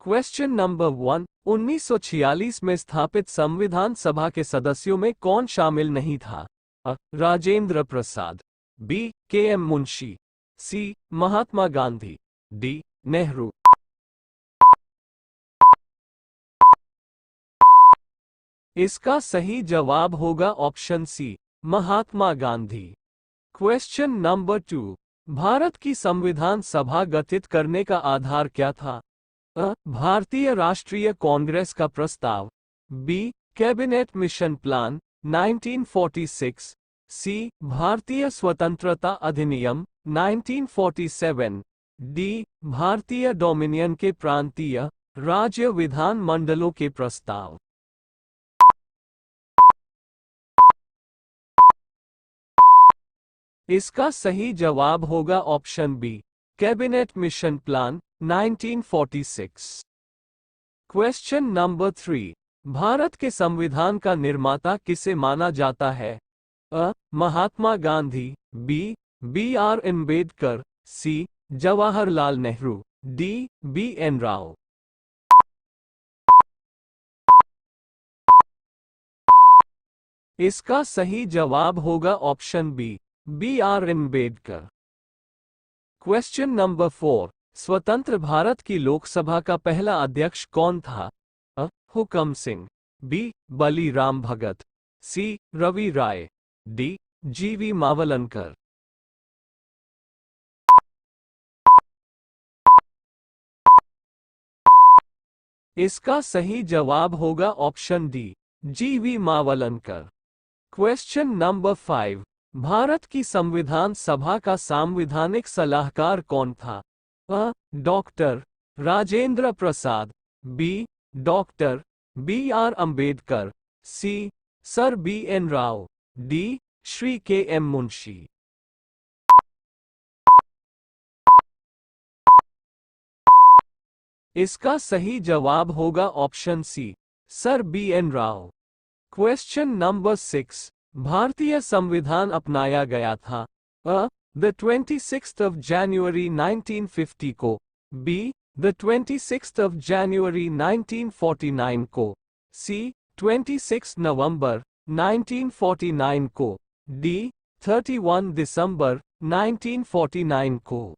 Question number 1, 1946 में स्थापित संविधान सभा के सदस्यों में कौन शामिल नहीं था? अ. राजेंद्र प्रसाद, बी. के एम मुंशी, सी. महात्मा गांधी, डी. नेहरू। इसका सही जवाब होगा ऑप्शन सी, महात्मा गांधी। क्वेश्चन नंबर 2, भारत की संविधान सभा गठित करने का आधार क्या था? अ. भारतीय राष्ट्रीय कांग्रेस का प्रस्ताव, बी. कैबिनेट मिशन प्लान 1946, सी. भारतीय स्वतंत्रता अधिनियम 1947, डी. भारतीय डोमिनियन के प्रांतीय राज्य विधान मंडलों के प्रस्ताव। इसका सही जवाब होगा option B, Cabinet Mission Plan 1946। Question number 3, Bharat के संविधान का निर्माता किसे माना जाता है? अ. Mahatma Gandhi, B. B R Ambedkar, C. Jawaharlal Nehru, D. B N Rao. इसका सही जवाब होगा option B, B R Ambedkar. Question number 4, स्वतंत्र भारत की लोकसभा का पहला अध्यक्ष कौन था? अ. हुकम सिंह, बी. बली राम भगत, सी. रवि राय, डी. जीवी मावलंकर। इसका सही जवाब होगा ऑप्शन डी, जीवी मावलंकर। क्वेश्चन नंबर 5, भारत की संविधान सभा का संवैधानिक सलाहकार कौन था? अ. Doctor Rajendra Prasad, B. Doctor B R Ambedkar, C. Sir B N Rao, D. Shri K M Munshi. इसका सही जवाब होगा option C, sir B N Rao. Question number 6, भारतीय संविधान अपनाया गया था? अ. द 26th of January 1950 को, B. The 26th of January 1949 को, सी. 26 नवंबर 1949 को, डी. 31 दिसंबर 1949 को।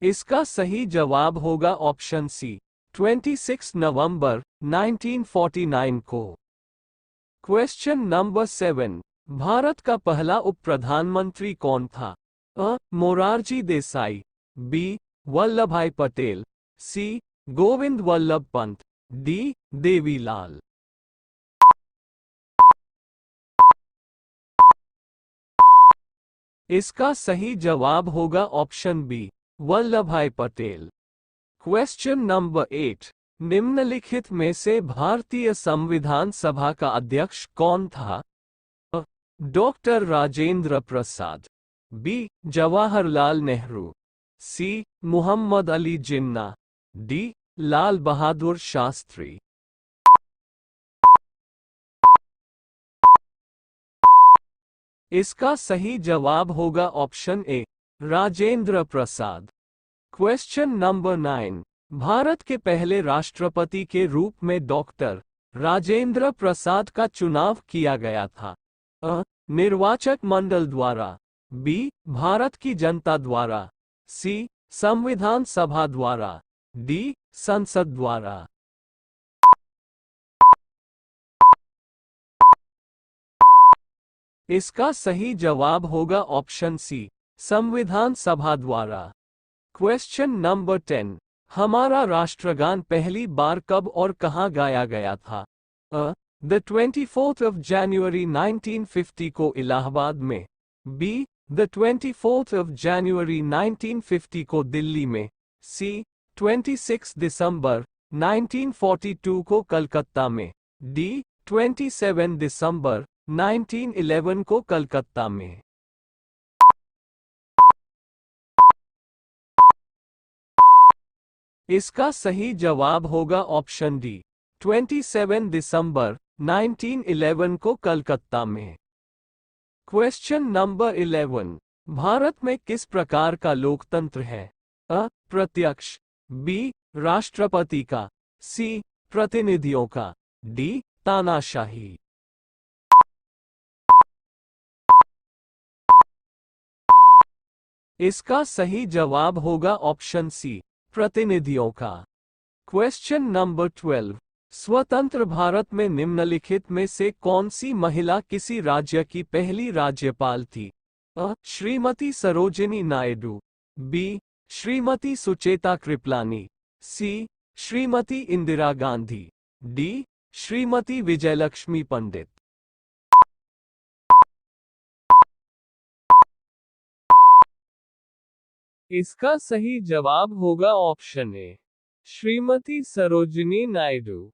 इसका सही जवाब होगा ऑप्शन सी, 26 नवंबर 1949 को। क्वेश्चन नंबर 7, भारत का पहला उप प्रधानमंत्री कौन था? अ. Morarji Desai, B. Vallabhbhai Patel, C. Govind Vallabh Pant, D. Devilal. इसका सही जवाब होगा option B, Vallabhbhai Patel. Question number 8, निम्नलिखित में से भारतीय संविधान सभा का अध्यक्ष कौन था? अ. Doctor Rajendra Prasad, B. जवाहरलाल नेहरू, सी. मोहम्मद अली जिन्ना, डी. लाल बहादुर शास्त्री। इसका सही जवाब होगा ऑप्शन ए, राजेंद्र प्रसाद। क्वेश्चन नंबर 9, भारत के पहले राष्ट्रपति के रूप में डॉक्टर राजेंद्र प्रसाद का चुनाव किया गया था? अ. निर्वाचक मंडल द्वारा, बी. भारत की जनता द्वारा, सी. संविधान सभा द्वारा, डी. संसद द्वारा। इसका सही जवाब होगा ऑप्शन सी, संविधान सभा द्वारा। क्वेश्चन नंबर 10, हमारा राष्ट्रगान पहली बार कब और कहां गाया गया था? अ. द 24th of January 1950 को इलाहाबाद में, B. The 24th of January 1950 को दिल्ली में, सी. 26 दिसंबर 1942 को कलकत्ता में, डी. 27 दिसंबर 1911 को कलकत्ता में। इसका सही जवाब होगा ऑप्शन डी, 27 दिसंबर 1911 को कलकत्ता में। क्वेश्चन नंबर 11, भारत में किस प्रकार का लोकतंत्र है? अ. प्रत्यक्ष, बी. राष्ट्रपति का, सी. प्रतिनिधियों का, डी. तानाशाही। इसका सही जवाब होगा ऑप्शन सी, प्रतिनिधियों का। Question number 12। स्वतंत्र भारत में निम्नलिखित में से कौन सी महिला किसी राज्य की पहली राज्यपाल थी? अ. श्रीमती सरोजिनी नायडू, बी. श्रीमती सुचेता कृपलानी, सी. श्रीमती इंदिरा गांधी, डी. श्रीमती विजयलक्ष्मी पंडित। इसका सही जवाब होगा ऑप्शन ए, श्रीमती सरोजिनी नायडू।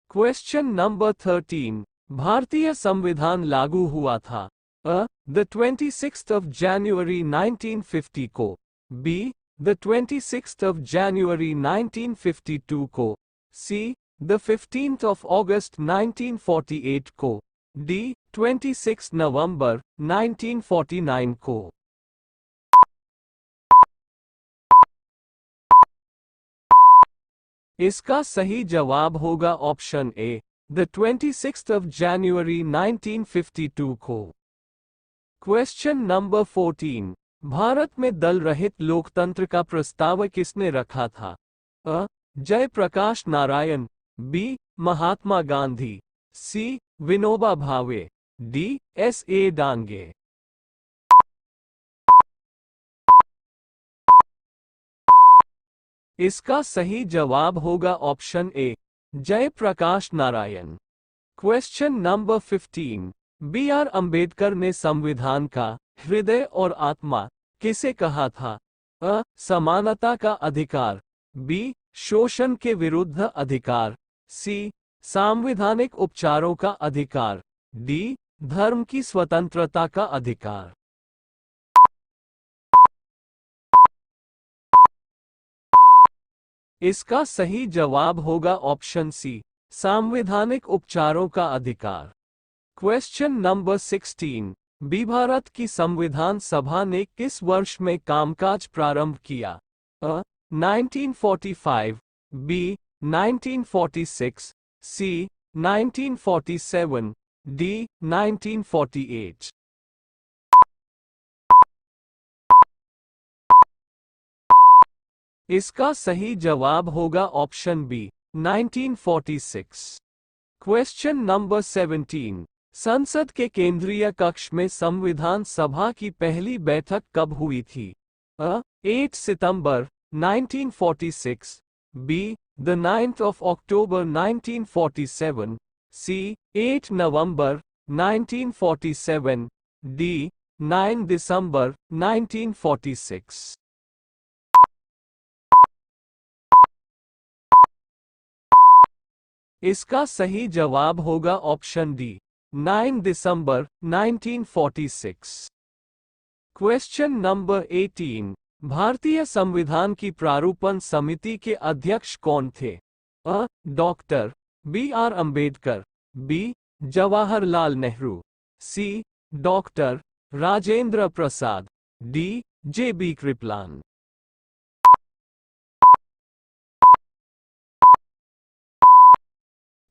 Question number 13। भारतीय संविधान लागू हुआ था? अ. द 26th of January 1950 को, B. The 26th of January 1952 को, सी. द 15th of August 1948 को, डी. 26 नवंबर 1949 को। इसका सही जवाब होगा option A, the 26th of January 1952 को। Question number 14। भारत में दल रहित लोकतंत्र का प्रस्ताव किसने रखा था? अ. Jayaprakash Narayan, B. Mahatma Gandhi, C. Vinoba Bhave, D. S.A. Dange. इसका सही जवाब होगा option A, Jayaprakash Narayan. Question number 15। B.R. Ambedkar ने संविधान का हृदय और आत्मा किसे कहा था? अ. समानता का अधिकार, बी. शोषण के विरुद्ध अधिकार, सी. सांविधानिक उपचारों का अधिकार, डी. धर्म की स्वतंत्रता का अधिकार। इसका सही जवाब होगा ऑप्शन सी, सांविधानिक उपचारों का अधिकार। Question number 16। भारत की संविधान सभा ने किस वर्ष में कामकाज प्रारंभ किया? अ. 1945, बी. 1946, सी. 1947, डी. 1948। इसका सही जवाब होगा ऑप्शन बी, 1946। Question number 17। संसद के केंद्रीय कक्ष में संविधान सभा की पहली बैठक कब हुई थी? अ. 8 सितंबर 1946, B. The 9th of October 1947, C. 8 नवंबर 1947, डी. 9 दिसंबर 1946। इसका सही जवाब होगा ऑप्शन डी, 9 दिसंबर 1946। Question number 18। भारतीय संविधान की प्रारूपण समिति के अध्यक्ष कौन थे? अ. Doctor B.R. Ambedkar, B. Jawaharlal Nehru, C. Doctor Rajendra Prasad, D. J.B. Kripalan.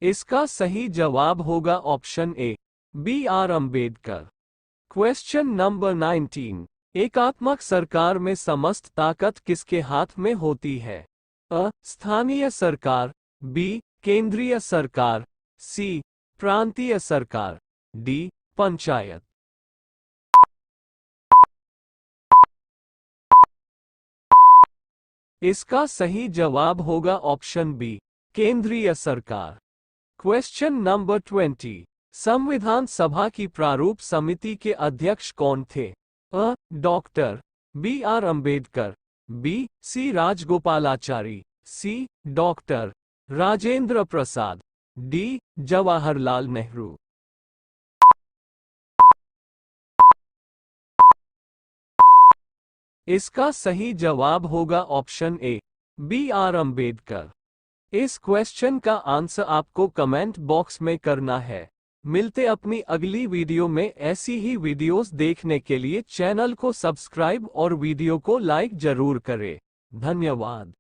इसका सही जवाब होगा option A, B.R. Ambedkar. Question number 19। एकात्मक सरकार में समस्त ताकत किसके हाथ में होती है? अ. स्थानीय सरकार, बी. केंद्रीय सरकार, सी. प्रांतीय सरकार, डी. पंचायत। इसका सही जवाब होगा ऑप्शन बी, केंद्रीय सरकार। Question number 20। संविधान सभा की प्रारूप समिति के अध्यक्ष कौन थे? अ. Doctor B.R. Ambedkar, B. C. Rajagopalachari, C. Doctor Rajendra Prasad, D. Jawaharlal Nehru. इसका सही जवाब होगा ऑप्शन ए, B.R. अंबेडकर। इस क्वेश्चन का आंसर आपको कमेंट बॉक्स में करना है। मिलते अपनी अगली वीडियो में। ऐसी ही वीडियोस देखने के लिए चैनल को सब्सक्राइब और वीडियो को लाइक जरूर करें। धन्यवाद।